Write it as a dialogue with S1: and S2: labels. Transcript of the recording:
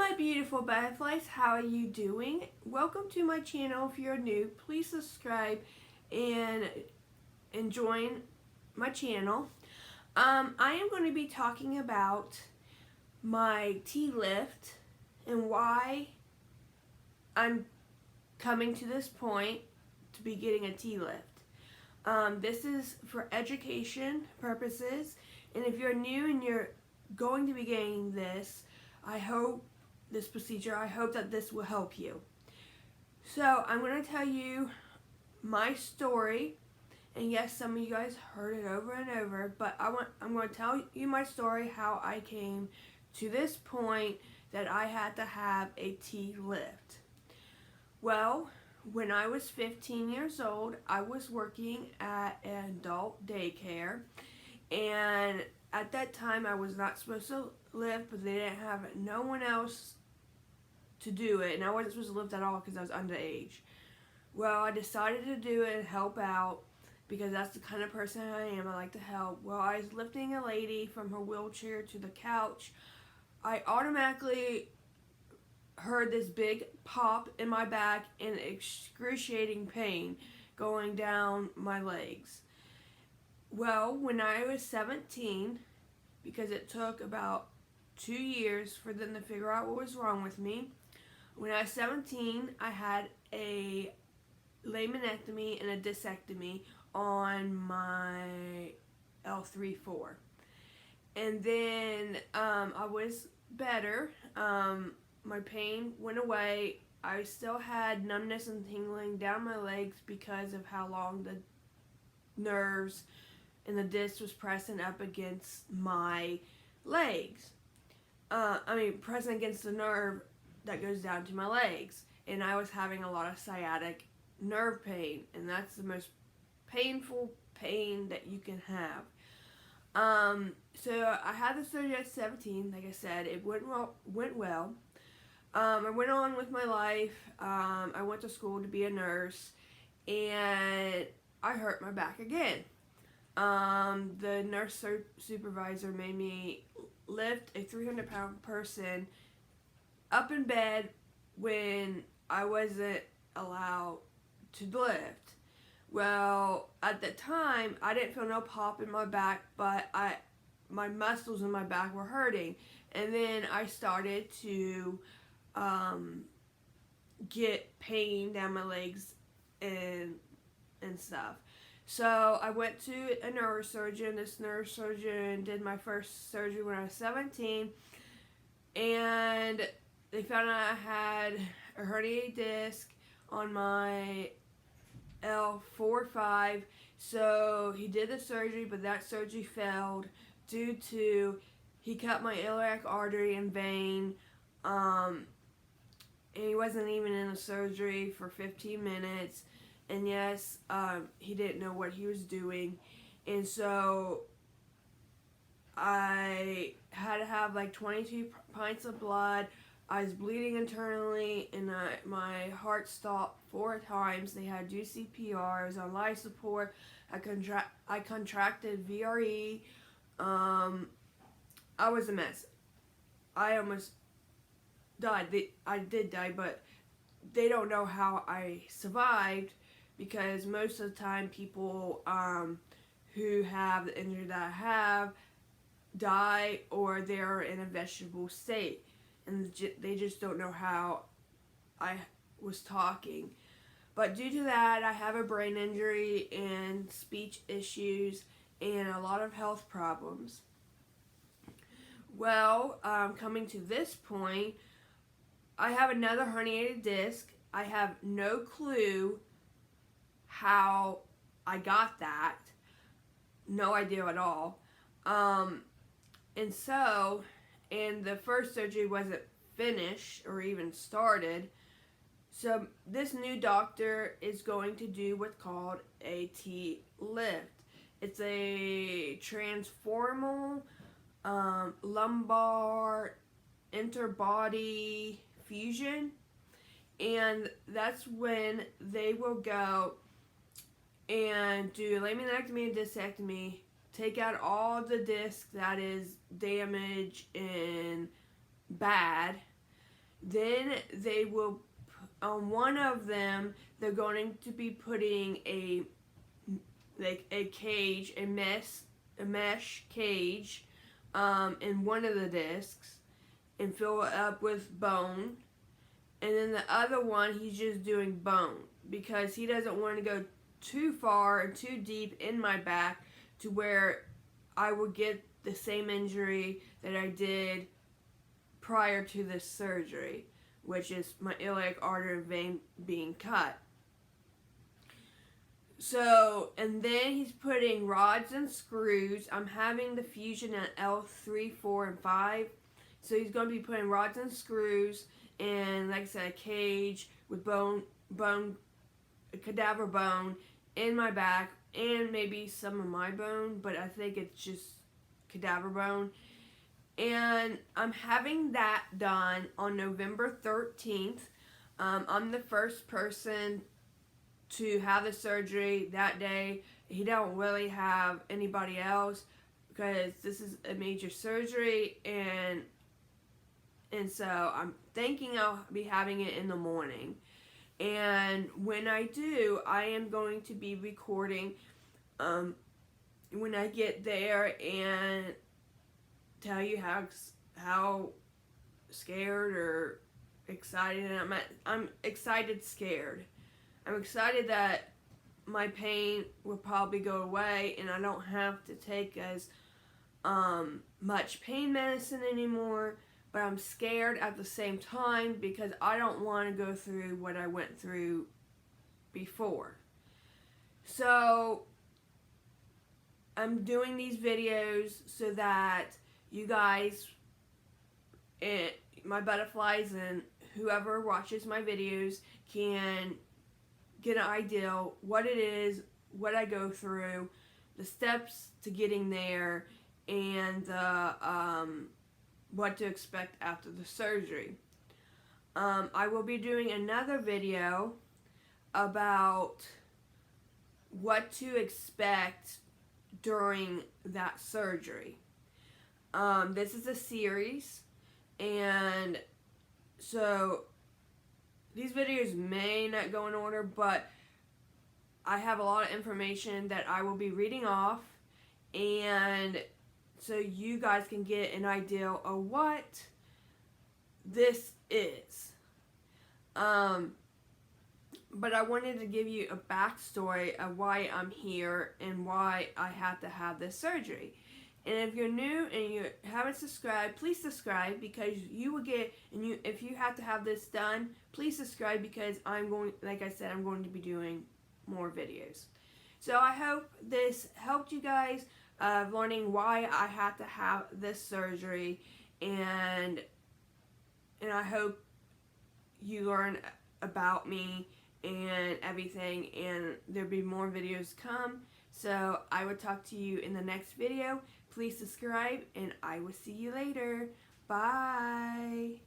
S1: my beautiful butterflies, how are you doing? Welcome to my channel. If you're new, please subscribe and join my channel. I am going to be talking about my TLIF and why I'm coming to this point to be getting a TLIF. This is for education purposes, and if you're new and you're going to be getting this, I hope that this will help you. So I'm going to tell you my story, and yes, some of you guys heard it over and over, but I'm going to tell you my story, how I came to this point that I had to have a TLIF. Well, when I was 15 years old, I was working at an adult daycare, and at that time I was not supposed to lift, but they didn't have no one else to do it, and I wasn't supposed to lift at all because I was underage. Well, I decided to do it and help out because that's the kind of person I am. I like to help. Well, I was lifting a lady from her wheelchair to the couch. I automatically heard this big pop in my back and excruciating pain going down my legs. Well, when I was 17, because it took about 2 years for them to figure out what was wrong with me, when I was 17, I had a laminectomy and a discectomy on my L3-4. And then I was better. My pain went away. I still had numbness and tingling down my legs because of how long the nerves and the disc was pressing up against my legs. Pressing against the nerve that goes down to my legs. And I was having a lot of sciatic nerve pain, and that's the most painful pain that you can have. So I had the surgery at 17, like I said. It went well. I went on with my life. I went to school to be a nurse, and I hurt my back again. The nurse supervisor made me lift a 300-pound person up in bed when I wasn't allowed to lift. Well, at the time, I didn't feel no pop in my back, but my muscles in my back were hurting. And then I started to get pain down my legs and stuff. So I went to a neurosurgeon. This neurosurgeon did my first surgery when I was 17, and they found out I had a herniated disc on my L4-5. So he did the surgery, but that surgery failed due to he cut my iliac artery and vein, and he wasn't even in the surgery for 15 minutes. And yes, he didn't know what he was doing. And so I had to have like 22 pints of blood. I was bleeding internally, and my heart stopped 4 times. They had to do CPR. I was on life support. I contracted VRE. I was a mess. I almost died. I did die, but they don't know how I survived, because most of the time people who have the injury that I have die, or they're in a vegetable state, and they just don't know how I was talking. But due to that, I have a brain injury and speech issues and a lot of health problems. Well, coming to this point, I have another herniated disc. I have no clue how I got that. No idea at all. And the first surgery wasn't finished or even started. So this new doctor is going to do what's called a TLIF. It's a transformal lumbar interbody fusion. And that's when they will go and do laminectomy and discectomy, take out all the disc that is damaged and bad, then they will, on one of them, they're going to be putting a cage, a mesh cage, in one of the discs and fill it up with bone. And then the other one, he's just doing bone because he doesn't want to go too far and too deep in my back to where I would get the same injury that I did prior to this surgery, which is my iliac artery and vein being cut. So, and then he's putting rods and screws. I'm having the fusion at L3, 4, and 5. So he's going to be putting rods and screws and, like I said, a cage with cadaver bone in my back and maybe some of my bone, but I think it's just cadaver bone. And I'm having that done on November 13th. I'm the first person to have the surgery that day. He don't really have anybody else because this is a major surgery, and so I'm thinking I'll be having it in the morning. And when I do, I am going to be recording when I get there and tell you how scared or excited I'm excited, scared. I'm excited that my pain will probably go away and I don't have to take as much pain medicine anymore. But I'm scared at the same time because I don't want to go through what I went through before. So I'm doing these videos so that you guys, and my butterflies and whoever watches my videos, can get an idea what it is, what I go through, the steps to getting there, and what to expect after the surgery. I will be doing another video about what to expect during that surgery. This is a series, and so these videos may not go in order, but I have a lot of information that I will be reading off, and so you guys can get an idea of what this is. But I wanted to give you a backstory of why I'm here and why I had to have this surgery. And if you're new and you haven't subscribed, please subscribe because you will get, and if you have to have this done, please subscribe because I'm going, like I said, I'm going to be doing more videos. So I hope this helped you guys learning why I had to have this surgery, and I hope you learn about me and everything, and there'll be more videos come. So I will talk to you in the next video. Please subscribe, and I will see you later. Bye.